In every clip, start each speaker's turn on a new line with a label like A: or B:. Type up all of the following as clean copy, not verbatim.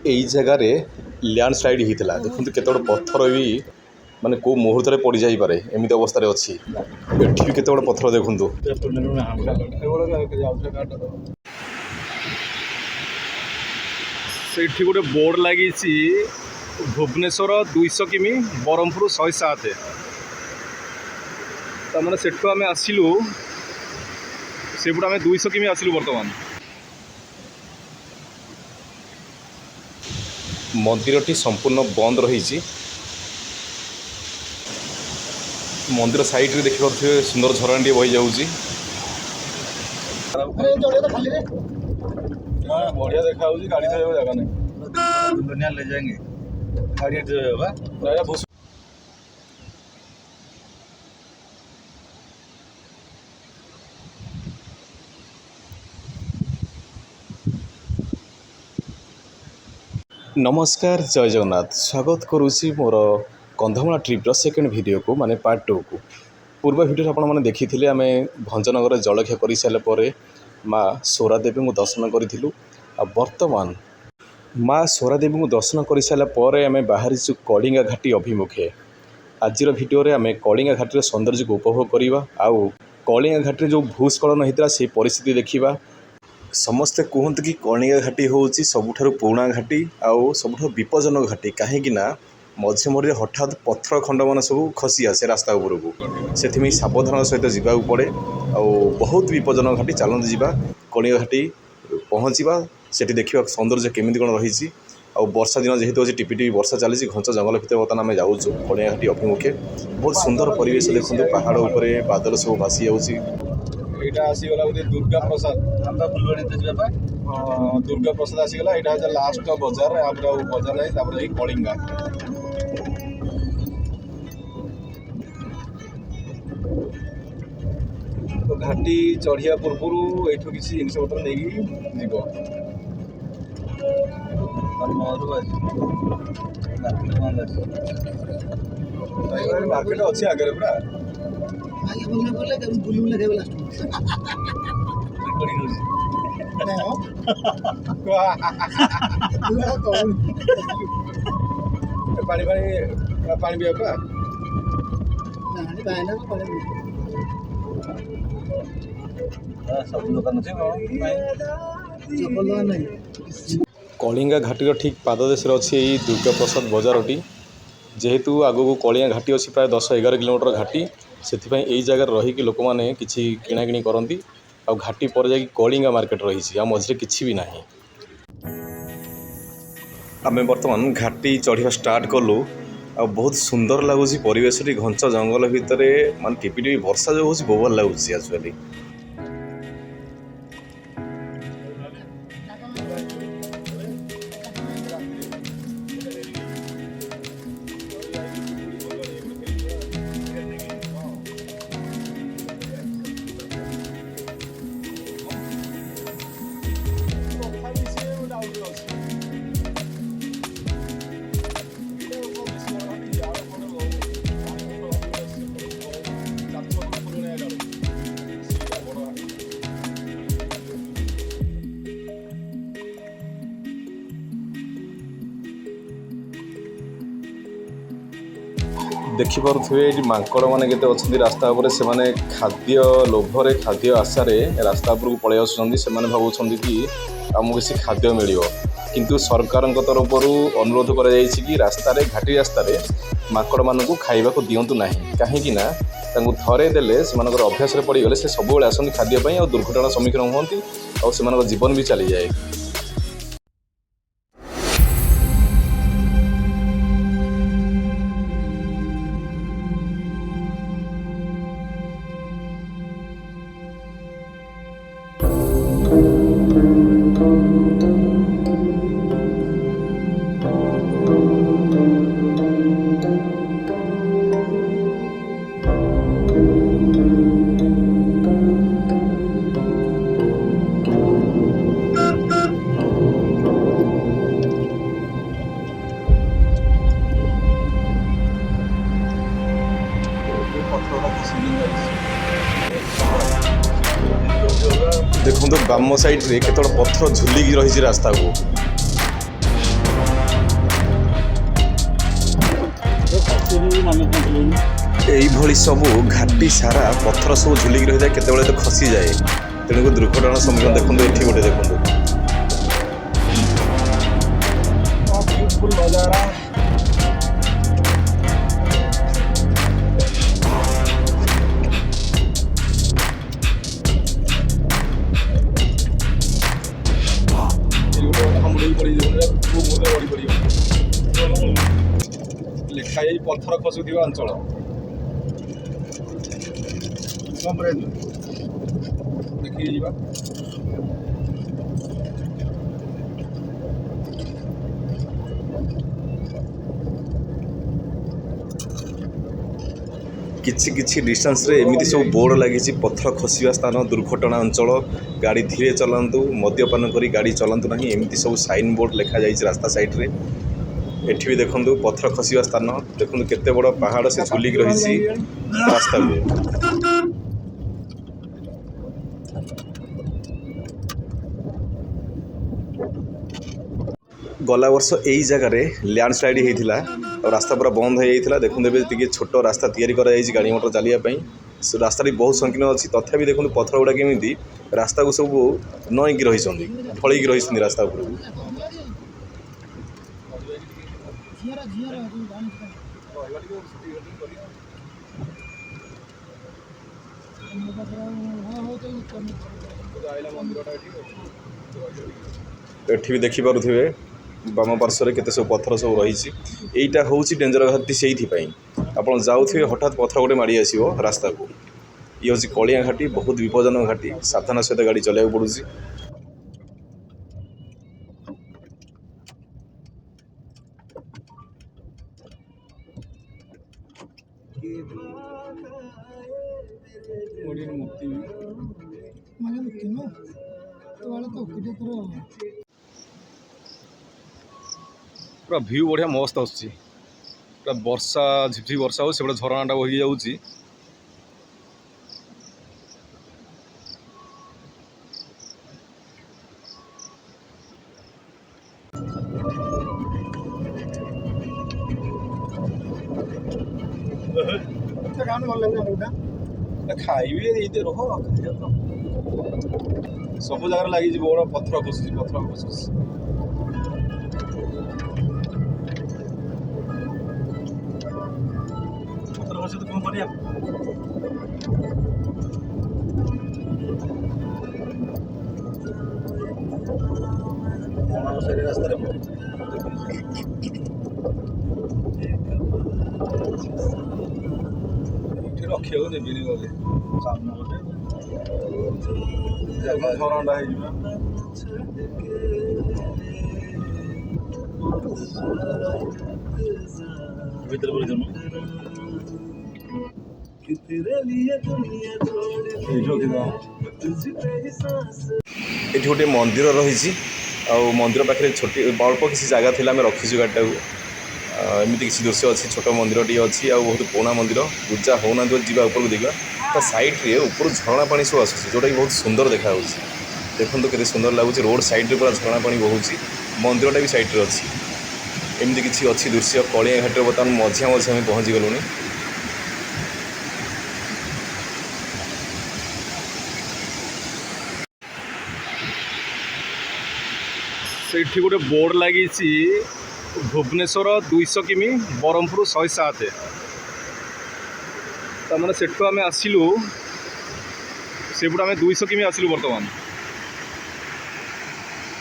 A: এই জায়গায় ল্যাଣ୍ଡସ୍ଲାଇଡ୍ ହେଇଥିଲା। ଦେଖନ୍ତୁ କେତେ ବଡ଼ ପଥର ବି ମାନେ କେଉଁ ମୁହୂର୍ତ୍ତରେ ପଡ଼ିଯାଇପାରେ ଏମିତି ଅବସ୍ଥାରେ ଅଛି। ଏଠି ବି କେତେ ବଡ଼ ପଥର ଦେଖନ୍ତୁ। ସେଇଠି ଗୋଟେ ବୋର୍ଡ଼ ଲାଗିଛି ଭୁବନେଶ୍ୱର 200 କିମି ବ୍ରହ୍ମପୁର 107। ତାମାନେ ସେଠୁ ଆମେ ଆସିଲୁ, ସେପଟୁ ଆମେ 200 କିମି ଆସିଲୁ। ବର୍ତ୍ତମାନ ମନ୍ଦିରଟି ସମ୍ପୂର୍ଣ୍ଣ ବନ୍ଦ ରହିଛି। ମନ୍ଦିର ସାଇଡ଼ରେ ଦେଖିପାରୁଥିବେ ସୁନ୍ଦର ଝରଣାଟିଏ ବହିଯାଉଛି। ବଢ଼ିଆ ଦେଖାଯାଉଛି। ଗାଡ଼ି ଥୋଇବାକୁ ଜାଗା ନାହିଁ। नमस्कार, जय जगन्नाथ। स्वागत करुच्ची मोर कंधमाल ट्रिप्र सेकेंड वीडियो को माने पार्ट 2 को। पूर्व वीडियो आपण मैंने देखी थे आम भंजनगर जलखिया कर सारापर माँ सोरादेवी को दर्शन करूँ। वर्तमान माँ सोरादेवी को दर्शन कर सारापर आम बाहरी कलिंगा घाटी अभिमुखे। आज भिडियो आम कलिंगा घाटी सौंदर्य को उपभोग करवा। आउ कलिंगा घाटी जो भूस्खलन होता से परिस्थिति देखा। समस्ते कहते कि कलिंगा घाटी हूँ सबुठारु पुराणा घाटी आउ सबुठारु विपज्जनक घाटी। कहीं मझे मझे हठात पत्थर खंड मान सब खसी आसे रास्ता उपरकू। से सावधान सहित जावाक पड़े। आ बहुत विपज्जनक घाटी। चलते जावा कलिंगा घाटी पहुँचा, से देखा सौंदर्य केमी कौन रही। आ वर्षा दिन जेहेतु अच्छी टिपि टिपि वर्षा चली घंच जंगल भितर बर्तमान आम जाऊँ कलिंगा घाटी अभिमुखे। बहुत सुंदर परिवेश देखते। पहाड़ उपरे बादल सब भासी जाऊँगी। यहाँ आसीगला बोधे दुर्गा प्रसाद दुर्गा प्रसाद आसीगला। यहाँ हूँ लास्ट बजार। यहाँ बजार नहीं कलिंगा। तो घाटी चढ़िया पूर्व यू किसी जिन पत्र नहीं जीव। मार्केट अच्छी आगे पूरा पानी पिया सब दुकान कलिंगा घाटीर ठीक पाददेश अच्छी दुर्गा प्रसाद बजारटी। जेहेतु आग को कलिंगा घाटी अच्छी प्राय 10-11 किलोमीटर घाटी। से यही जगह रहीकि लोक मैंने किसी किणाकिणी करती। आ घाटी पर जा कलिंगा मार्केट रही मझे किसी भी ना। आम बर्तमान घाटी चढ़ा स्टार्ट कलु। आ बहुत सुंदर लगुच परिवेश। घंच जंगल भितर मान टिपि टिपि वर्षा जो हूँ बहुत भल लगुच। एक्चुअली देखिपे ये मांकड़ मैंने केते अच्छी रास्ता उपर से माने खाद्य लोभरे खाद्य आशारे रास्ता उपरକୁ पलि आसुछन्ती। से माने भावुछन्ती कि आमको किसी खाद्य मिलियो। किंतु सरकार तरफरु अनुरोध करा जायछि कि रास्ता रे घाटी रास्ता रे मांकड़ मानकु खाइबा को दियंतु नाही। काहेकि ना तांकु थरे देले सेमानकर अभ्यास रे पड़ी गले से सबुबेले आसन्ती खाद्य पई। आ दुर्घटना सम्मुखीन होती और सेमानकर जीवन भी चली जाए। देखो बाम साइड रे केत पत्थर झुलिकी रही रास्ता को। এইଭଳି ସବୁ ଘାଟି ସାରା ପଥର ସବୁ ଝୁଲିକି ରହିଥାଏ, କେତେବେଳେ ତ ଖସିଯାଏ, ତେଣୁକୁ ଦୁର୍ଘଟଣାର ସମ୍ମୁଖୀନ। ଦେଖନ୍ତୁ ଏଠି ଗୋଟେ ଦେଖନ୍ତୁ ଲେଖା ଯାଇ ପଥର ଖସୁଥିବା ଅଞ୍ଚଳ। ଦେଖିକି ଯିବା। କିଛି କିଛି ଡିଷ୍ଟାନ୍ସରେ ଏମିତି ସବୁ ବୋର୍ଡ଼ ଲାଗିଛି, ପଥର ଖସିବା ସ୍ଥାନ, ଦୁର୍ଘଟଣା ଅଞ୍ଚଳ, ଗାଡ଼ି ଧୀରେ ଚଲାନ୍ତୁ, ମଦ୍ୟପାନ କରି ଗାଡ଼ି ଚଲାନ୍ତୁ ନାହିଁ, ଏମିତି ସବୁ ସାଇନ୍ ବୋର୍ଡ଼ ଲେଖାଯାଇଛି ରାସ୍ତା ସାଇଡ଼୍ରେ। ଏଠି ବି ଦେଖନ୍ତୁ ପଥର ଖସିବା ସ୍ଥାନ, ଦେଖନ୍ତୁ କେତେ ବଡ଼ ପାହାଡ଼ ସେ ଝୁଲିକି ରହିଛି ରାସ୍ତାକୁ। ଗଲା ବର୍ଷ ଏଇ ଜାଗାରେ ଲ୍ୟାଣ୍ଡସ୍ଲାଇଡ୍ ହେଇଥିଲା ଆଉ ରାସ୍ତା ପୁରା ବନ୍ଦ ହେଇଯାଇଥିଲା। ଦେଖନ୍ତୁ ଏବେ ଟିକେ ଛୋଟ ରାସ୍ତା ତିଆରି କରାଯାଇଛି ଗାଡ଼ି ମଟର ଚାଲିବା ପାଇଁ। ରାସ୍ତାଟି ବହୁତ ସଂକୀର୍ଣ୍ଣ ଅଛି, ତଥାପି ଦେଖନ୍ତୁ ପଥର ଗୁଡ଼ା କେମିତି ରାସ୍ତାକୁ ସବୁ ନଇଁକି ରହିଛନ୍ତି, ଢଳେଇକି ରହିଛନ୍ତି ରାସ୍ତା ଉପରକୁ। ଏଠି ବି ଦେଖିପାରୁଥିବେ ବାମ ପାର୍ଶ୍ୱରେ କେତେ ସବୁ ପଥର ସବୁ ରହିଛି। ଏଇଟା ହେଉଛି ଡେଞ୍ଜର ଘାଟି, ସେଇଥିପାଇଁ ଆପଣ ଯାଉଥିବେ ହଠାତ୍ ପଥର ଗୋଟେ ମାଡ଼ି ଆସିବ ରାସ୍ତାକୁ। ଇଏ ହେଉଛି କଳିଆ ଘାଟି, ବହୁତ ବିପଜ୍ଜନକ ଘାଟି, ସାବଧାନ ସହିତ ଗାଡ଼ି ଚଲାଇବାକୁ ପଡ଼ୁଛି। ପୁରା ଭ୍ୟୁ ବଢ଼ିଆ ମସ୍ତ ଆସୁଛି, ପୁରା ବର୍ଷା ଝିପଝିପି ବର୍ଷା ହେଉଛି, ସେପଟେ ଝରଣାଟା ବହି ଯାଉଛି। ଖାଇବି ଏଇତେ ରହ, ସବୁ ଜାଗାରେ ଲାଗିଛି ବଡ଼ ପଥର ଖସୁଛି, ପଥର ଖସୁଛି। ପଥର ଖସୁଛି ତ କ'ଣ କରିବା? ସେଇ ରାସ୍ତାରେ ରଖିବାକୁ ଦେବିନି ଗଲେ ସାମ୍ନା ଗୋଟେ ଝରଣାଟା ହେଇଯିବ। ଭିତରେ ଏଠି ଗୋଟେ ମନ୍ଦିର ରହିଛି, ଆଉ ମନ୍ଦିର ପାଖରେ ଅଳ୍ପ କିଛି ଜାଗା ଥିଲା, ଆମେ ରଖିଛୁ ଗାଡ଼ିଟାକୁ। ଏମିତି କିଛି ଦୃଶ୍ୟ ଅଛି, ଛୋଟ ମନ୍ଦିରଟିଏ ଅଛି, ଆଉ ବହୁତ ପୁରୁଣା ମନ୍ଦିର। ପୂଜା ହେଉନାହାନ୍ତି, ଯିବା ଉପରକୁ ଦେଖିବା। ତା ସାଇଡ଼୍ରେ ଉପରୁ ଝରଣା ପାଣି ସବୁ ଆସୁଛି, ଯେଉଁଟାକି ବହୁତ ସୁନ୍ଦର ଦେଖାହେଉଛି। ଦେଖନ୍ତୁ କେତେ ସୁନ୍ଦର ଲାଗୁଛି, ରୋଡ଼ ସାଇଡ଼୍ରେ ପୁରା ଝରଣା ପାଣି ବହୁଛି, ମନ୍ଦିରଟା ବି ସାଇଡ଼୍ରେ ଅଛି। ଏମିତି କିଛି ଅଛି ଦୃଶ୍ୟ। କଳିଆ ଘାଟିରେ ବର୍ତ୍ତମାନ ମଝିଆ ଆମେ ପହଞ୍ଚିଗଲୁଣି। ସେଇଠି ଗୋଟେ ବୋର୍ଡ଼ ଲାଗିଛି, ଭୁବନେଶ୍ୱର 200 କିମି, ବ୍ରହ୍ମପୁର 107। ତାମାନେ ସେଠୁ ଆମେ ଆସିଲୁ, ସେପଟୁ ଆମେ 200 କିମି ଆସିଲୁ ବର୍ତ୍ତମାନ।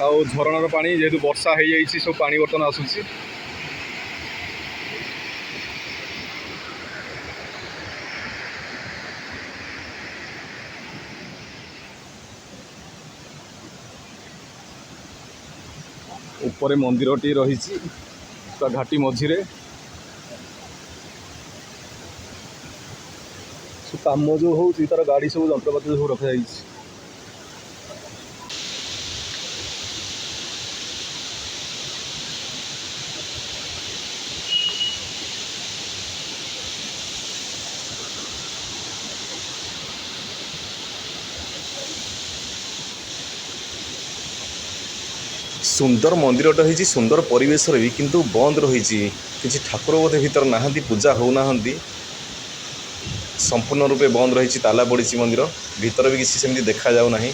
A: ଆଉ ଝରଣାର ପାଣି ଯେହେତୁ ବର୍ଷା ହେଇଯାଇଛି, ସବୁ ପାଣି ବର୍ତ୍ତମାନ ଆସୁଛି। ଉପରେ ମନ୍ଦିରଟି ରହିଛି ତା ଘାଟି ମଝିରେ। କାମ ଯେଉଁ ହେଉଛି ତାର ଗାଡ଼ି ସବୁ ଯନ୍ତ୍ରପାତି ସବୁ ରଖାଯାଇଛି। ସୁନ୍ଦର ମନ୍ଦିରଟା ହେଇଛି, ସୁନ୍ଦର ପରିବେଶରେ ବି, କିନ୍ତୁ ବନ୍ଦ ରହିଛି। କିଛି ଠାକୁର ବୋଧେ ଭିତରେ ନାହାନ୍ତି, ପୂଜା ହେଉନାହାନ୍ତି, ସମ୍ପୂର୍ଣ୍ଣ ରୂପେ ବନ୍ଦ ରହିଛି, ତାଲା ପଡ଼ିଛି ମନ୍ଦିର ଭିତରେ ବି କିଛି ସେମିତି ଦେଖାଯାଉ ନାହିଁ।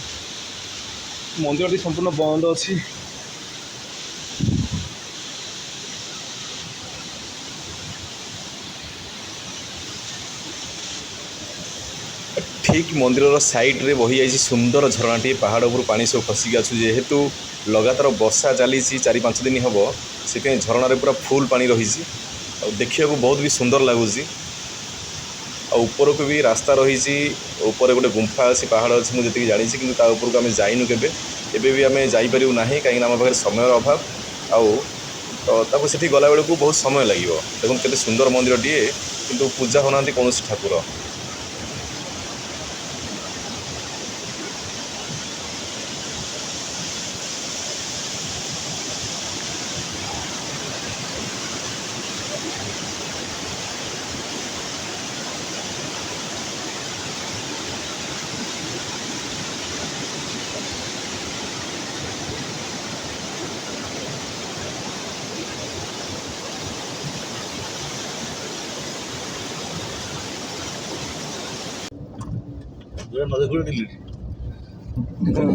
A: ମନ୍ଦିରଟି ସମ୍ପୂର୍ଣ୍ଣ ବନ୍ଦ ଅଛି। ଠିକ୍ ମନ୍ଦିରର ସାଇଡ଼୍ରେ ବହିଯାଇଛି ସୁନ୍ଦର ଝରଣାଟିଏ, ପାହାଡ଼ ଉପରୁ ପାଣି ସବୁ ଖସିକି ଆସୁଛି। ଯେହେତୁ ଲଗାତାର ବର୍ଷା ଚାଲିଛି 4-5 ଦିନ ହେବ, ସେଥିପାଇଁ ଝରଣାରେ ପୁରା ଫୁଲ୍ ପାଣି ରହିଛି। ଆଉ ଦେଖିବାକୁ ବହୁତ ବି ସୁନ୍ଦର ଲାଗୁଛି। ଆଉ ଉପରକୁ ବି ରାସ୍ତା ରହିଛି, ଉପରେ ଗୋଟେ ଗୁମ୍ଫା ଅଛି, ପାହାଡ଼ ଅଛି ମୁଁ ଯେତିକି ଜାଣିଛି, କିନ୍ତୁ ତା ଉପରକୁ ଆମେ ଯାଇନୁ କେବେ। ଏବେ ବି ଆମେ ଯାଇପାରିବୁ ନାହିଁ, କାହିଁକିନା ଆମ ପାଖରେ ସମୟର ଅଭାବ। ଆଉ ତାକୁ ସେଠି ଗଲାବେଳକୁ ବହୁତ ସମୟ ଲାଗିବ। ଦେଖନ୍ତୁ କେତେ ସୁନ୍ଦର ମନ୍ଦିରଟିଏ, କିନ୍ତୁ ପୂଜା ହେଉନାହାନ୍ତି କୌଣସି ଠାକୁର।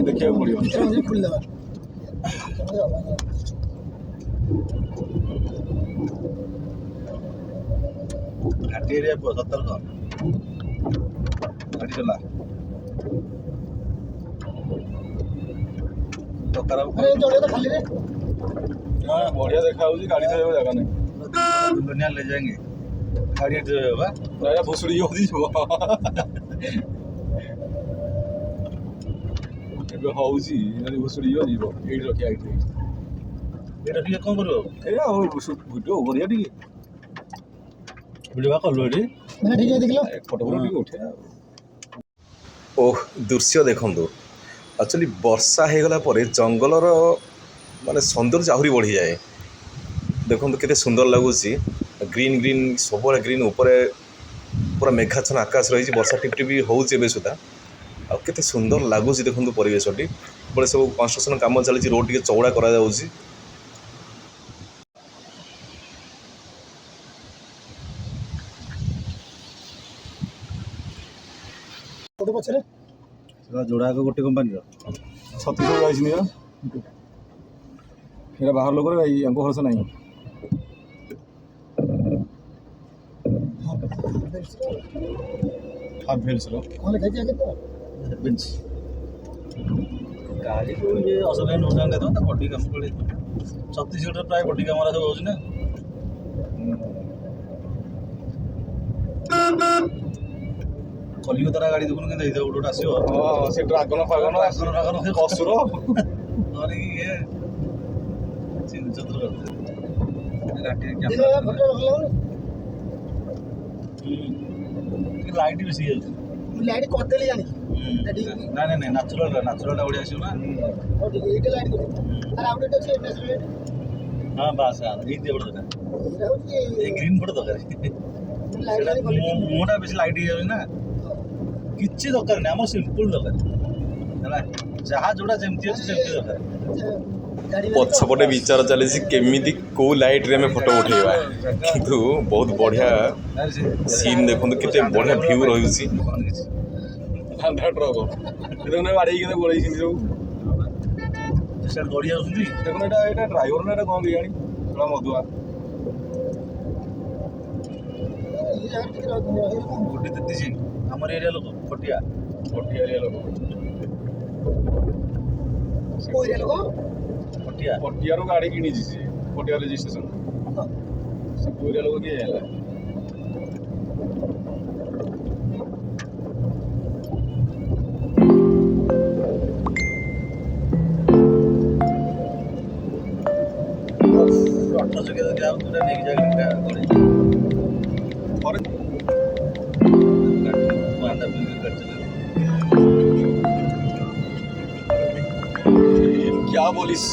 A: ଦେଖିବାକୁ ପଡ଼ିବ। ଘାଟି ଏରିଆ ପୁଅ ସତର୍କ, ଗାଡ଼ି ଚଲା ବଢିଆ ଦେଖା ହଉଛି, ଗାଡ଼ି ଥୋଇବାକୁ ଜାଗା ନାହିଁ। ଦୁନିଆ ले जाएंगे गाड़ी ଭୁଷୁଡ଼ି ଯିବ। ଏବେ ହଉଛି ଭୁଷୁଡ଼ି ଯିବ। ଏଇଠି ରଖିବା, ଏଇଠି ରଖିବା କ'ଣ କରିବ? ଏଇଆ ଭିଡ଼ିଓ କରିବା ଟିକେ, ଭିଡ଼ିଓ କଲୁ ଏଠି ଫଟୋ ଟିକେ ଉଠେଇବା। ଓହ, ଦୃଶ୍ୟ ଦେଖନ୍ତୁ। ଆକ୍ଚୁଆଲି ବର୍ଷା ହେଇଗଲା ପରେ ଜଙ୍ଗଲର ମାନେ ସୌନ୍ଦର୍ଯ୍ୟ ଆହୁରି ବଢ଼ିଯାଏ। ଦେଖନ୍ତୁ କେତେ ସୁନ୍ଦର ଲାଗୁଛି, ଗ୍ରୀନ୍ ଗ୍ରୀନ୍, ସବୁବେଳେ ଗ୍ରୀନ୍, ଉପରେ ପୁରା ମେଘାଚ୍ଛନ୍ନ ଆକାଶ ରହିଛି, ବର୍ଷା ଟିପ୍ ଟିପ୍ ହେଉଛି ଏବେ ସୁଦ୍ଧା। ଆଉ କେତେ ସୁନ୍ଦର ଲାଗୁଛି ଦେଖନ୍ତୁ ପରିବେଶଟି। ଏପଟେ ସବୁ କନଷ୍ଟ୍ରକ୍ସନ୍ କାମ ଚାଲିଛି, ରୋଡ଼ ଟିକେ ଚଉଡ଼ା କରାଯାଉଛି। ପଛରେ ଯୋଡ଼ାକ ଗୋଟେ କମ୍ପାନୀର 36 ଏଇଟା ବାହାର ଲୋକରେ ୟାଙ୍କୁ ଭରସା ନାହିଁ। ଗାଡ଼ିକୁ ଇଏ ଅସରାଇ ନେଉଛନ୍ତି ତ, ବଡି କାମ ପଡ଼େ। ଛତିଶଗଡ଼ରେ ପ୍ରାୟ ବଡି କାମରା ସବୁ ହେଉଛି ନା। କଲିକତାର ଗାଡ଼ି ଦେଖୁନୁ କେମିତି ହେଇଥିବ, ଗୋଟେ ଆସିବ। ହଁ, ସେ ଡ୍ରାଗନ ଫାଗନ ଅସୁର ଧରିକି ଇଏ ଚତୁର ଲାଇଟ୍ ବେଶୀ ହେଇଯାଉଛି। ଲାଇଟ୍ କରିଦେଲି ଜାଣିକି। ନାଇଁ ନାଚୁରାଲଟା ବଢ଼ିଆ ଆସିବ ନା। ହଁ ବାସ୍, ଏଇ ଗୋଟେ ଦରକାର, ଏଇ ଗ୍ରୀନ୍ ଗୋଟେ ଦରକାର। ମୁହଁଟା ବେଶୀ ଲାଇଟ୍ ହେଇଯାଉଛି ନା, କିଛି ଦରକାର ନାହିଁ, ଆମର ସିମ୍ପଲ୍ ଦରକାର ହେଲା। ଯାହା ଯୋଉଟା ଯେମିତି ଅଛି ସେମିତି ଦରକାର। ପଛପଟେ ବିଚାର ଚାଲିଛି କେମିତି କେଉଁ ଲାଇଟ୍ରେ ଆମେ ଫଟୋ ଉଠେଇବା, କିନ୍ତୁ ବହୁତ ବଢ଼ିଆ ସିନ୍ ଦେଖନ୍ତୁ, କେତେ ବଢ଼ିଆ ଭ୍ୟୁ ରହିଛି। ବାଡ଼େଇକି ଗୋଳେଇଛନ୍ତି ସବୁ, ଗଡ଼ି ଯାଉଛନ୍ତି। ଦେଖୁନ ଏଇଟା ଡ୍ରାଇଭର ନା, ଏଇଟା କ'ଣ କେଜାଣି, ମଧୁଆ। ଗୋଟେ 33 ଆମର ଏରିଆ ଲୋକ, ପଟିଆ ଏରିଆ ଲୋକ। ପଟିଆରୁ ଗାଡ଼ି କିଣିଛି ସେ, ପଟିଆ ରେଜିଷ୍ଟ୍ରେସନ। ସେ ଏରିଆ ଲୋକ କିଏ ହେଲା? ଅଠର ଚକିଆ ଯାଉ ନେଇକି ଯାଇକି क्या बोलिस?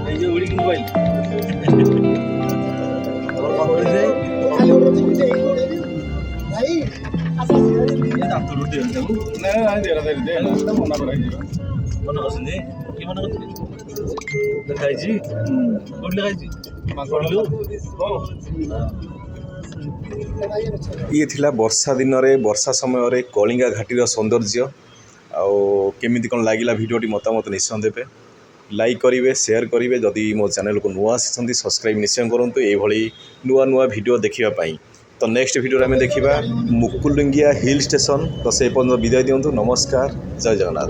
B: এই যে উড়ি মোবাইল তোর কত হইছে ভাই আচ্ছা দাঁত রুটি হইছে না আই দে না মনে করে মনে করছিস কি মনে করছিস খাইছি কোনটা খাইছি মাংসলু
A: ଇଏ ଥିଲା ବର୍ଷା ଦିନରେ ବର୍ଷା ସମୟରେ କଳିଙ୍ଗା ଘାଟିର ସୌନ୍ଦର୍ଯ୍ୟ। ଆଉ କେମିତି କ'ଣ ଲାଗିଲା ଭିଡ଼ିଓଟି ମତାମତ ନିଶ୍ଚୟ ଦେବେ, ଲାଇକ୍ କରିବେ, ସେୟାର କରିବେ। ଯଦି ମୋ ଚ୍ୟାନେଲକୁ ନୂଆ ଆସିଛନ୍ତି ସବସ୍କ୍ରାଇବ୍ ନିଶ୍ଚୟ କରନ୍ତୁ ଏଇଭଳି ନୂଆ ନୂଆ ଭିଡ଼ିଓ ଦେଖିବା ପାଇଁ। ତ ନେକ୍ସଟ ଭିଡ଼ିଓରେ ଆମେ ଦେଖିବା ମୁକୁଲୁଙ୍ଗିଆ ହିଲ୍ ଷ୍ଟେସନ୍। ତ ସେ ପର୍ଯ୍ୟନ୍ତ ବିଦାୟ ଦିଅନ୍ତୁ। ନମସ୍କାର, ଜୟ ଜଗନ୍ନାଥ।